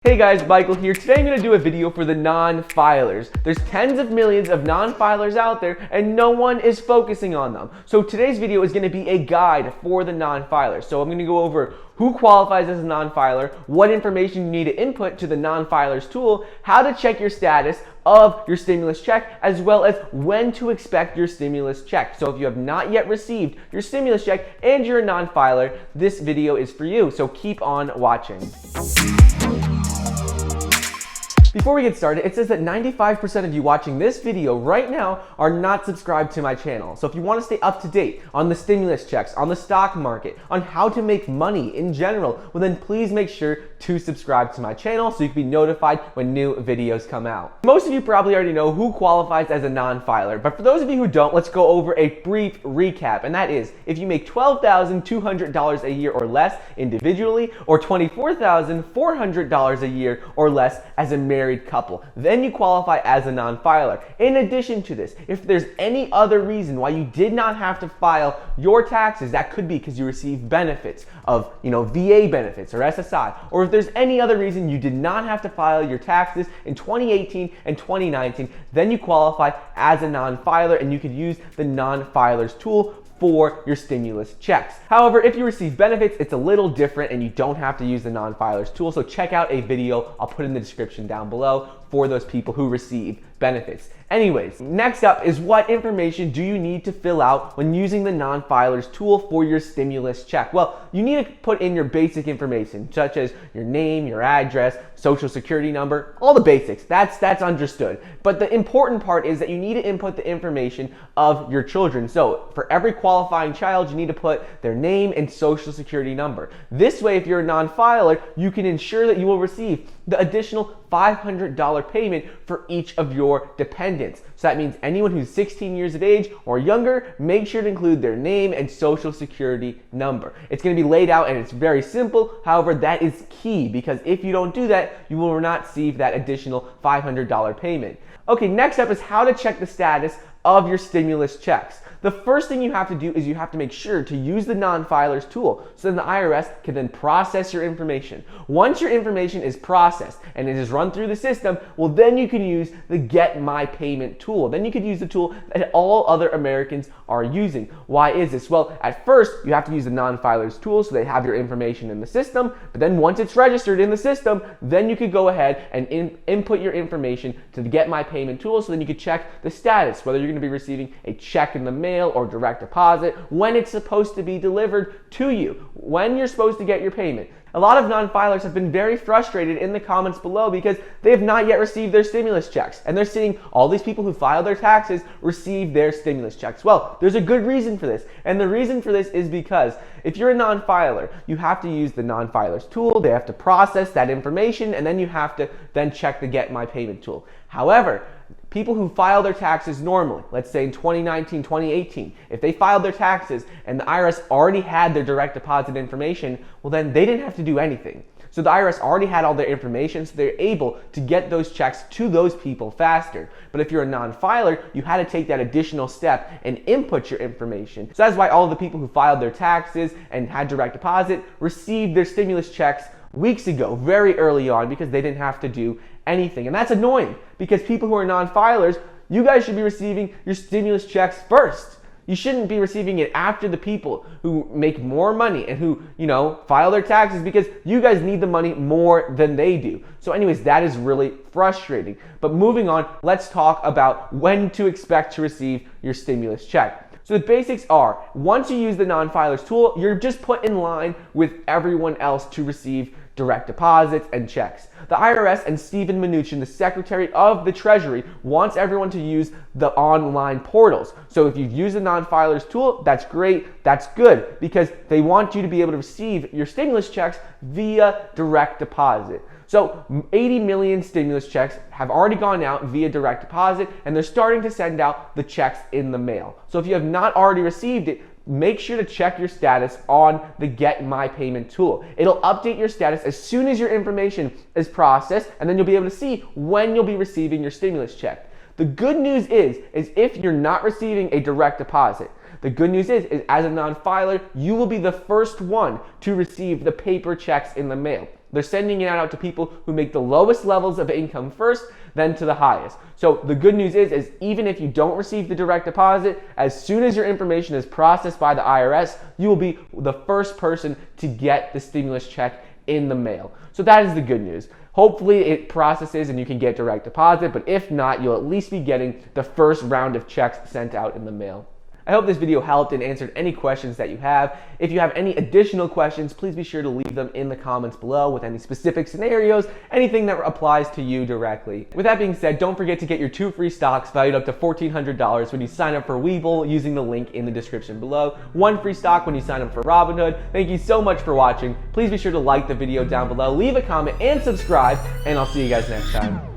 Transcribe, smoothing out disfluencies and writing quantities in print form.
Hey guys, Michael here. Today I'm going to do a video for the non-filers. There's tens of millions of non-filers out there and no one is focusing on them. So today's video is going to be a guide for the non-filers. So I'm going to go over who qualifies as a non-filer, what information you need to input to the non-filers tool, how to check your status of your stimulus check, as well as when to expect your stimulus check. So if you have not yet received your stimulus check and you're a non-filer, this video is for you. So keep on watching. Before we get started, it says that 95% of you watching this video right now are not subscribed to my channel. So if you want to stay up to date on the stimulus checks, on the stock market, on how to make money in general, well then please make sure to subscribe to my channel so you can be notified when new videos come out. Most of you probably already know who qualifies as a non-filer, but for those of you who don't, let's go over a brief recap, and that is if you make $12,200 a year or less individually, or $24,400 a year or less as a married couple, then you qualify as a non-filer. In addition to this, if there's any other reason why you did not have to file your taxes, that could be because you receive benefits of, VA benefits or SSI, or if there's any other reason you did not have to file your taxes in 2018 and 2019, then you qualify as a non-filer and you could use the non-filers tool for your stimulus checks. However, if you receive benefits, it's a little different and you don't have to use the non-filers tool. So check out a video I'll put in the description down below for those people who receive benefits. Anyways, next up is what information do you need to fill out when using the non-filers tool for your stimulus check? Well, you need to put in your basic information, such as your name, your address, social security number, all the basics. That's understood. But the important part is that you need to input the information of your children. So for every qualifying child, you need to put their name and social security number. This way, if you're a non-filer, you can ensure that you will receive the additional $500 payment for each of your dependents. So that means anyone who's 16 years of age or younger, make sure to include their name and social security number. It's going to be laid out and it's very simple. However, that is key because if you don't do that, you will not receive that additional $500 payment. Okay, next up is how to check the status of your stimulus checks. The first thing you have to do is you have to make sure to use the non-filers tool so then the IRS can then process your information. Once your information is processed and it is run through the system, well then you can use the Get My Payment tool. Then you could use the tool that all other Americans are using. Why is this? Well, at first you have to use the non-filers tool so they have your information in the system, but then once it's registered in the system, then you could go ahead and input your information to the Get My Payment tool so then you could check the status, whether you're going to be receiving a check in the mail or direct deposit, when it's supposed to be delivered to you, when you're supposed to get your payment. A lot of non-filers have been very frustrated in the comments below because they have not yet received their stimulus checks and they're seeing all these people who filed their taxes receive their stimulus checks. Well, there's a good reason for this, and the reason for this is because if you're a non-filer, you have to use the non-filers tool. They have to process that information and then you have to then check the Get My Payment tool. However, people who file their taxes normally, let's say in 2019, 2018, if they filed their taxes and the IRS already had their direct deposit information, well then they didn't have to do anything. So the IRS already had all their information, so they're able to get those checks to those people faster. But if you're a non-filer, you had to take that additional step and input your information. So that's why all of the people who filed their taxes and had direct deposit received their stimulus checks weeks ago, very early on, because they didn't have to do anything. And that's annoying because people who are non-filers, you guys should be receiving your stimulus checks first. You shouldn't be receiving it after the people who make more money and who, file their taxes because you guys need the money more than they do. So anyways, that is really frustrating. But moving on, let's talk about when to expect to receive your stimulus check. So the basics are, once you use the non-filers tool, you're just put in line with everyone else to receive direct deposits and checks. The IRS and Steven Mnuchin, the Secretary of the Treasury, wants everyone to use the online portals. So if you've used the non-filers tool, that's great, that's good, because they want you to be able to receive your stimulus checks via direct deposit. So 80 million stimulus checks have already gone out via direct deposit, and they're starting to send out the checks in the mail. So if you have not already received it, make sure to check your status on the Get My Payment tool. It'll update your status as soon as your information is processed, and then you'll be able to see when you'll be receiving your stimulus check. The good news is if you're not receiving a direct deposit, the good news is as a non-filer, you will be the first one to receive the paper checks in the mail. They're sending it out to people who make the lowest levels of income first, then to the highest. So the good news is even if you don't receive the direct deposit, as soon as your information is processed by the IRS, you will be the first person to get the stimulus check in the mail. So that is the good news. Hopefully it processes and you can get direct deposit, but if not, you'll at least be getting the first round of checks sent out in the mail. I hope this video helped and answered any questions that you have. If you have any additional questions, please be sure to leave them in the comments below with any specific scenarios, anything that applies to you directly. With that being said, don't forget to get your 2 free stocks valued up to $1,400 when you sign up for Webull using the link in the description below. 1 free stock when you sign up for Robinhood. Thank you so much for watching. Please be sure to like the video down below, leave a comment, and subscribe, and I'll see you guys next time.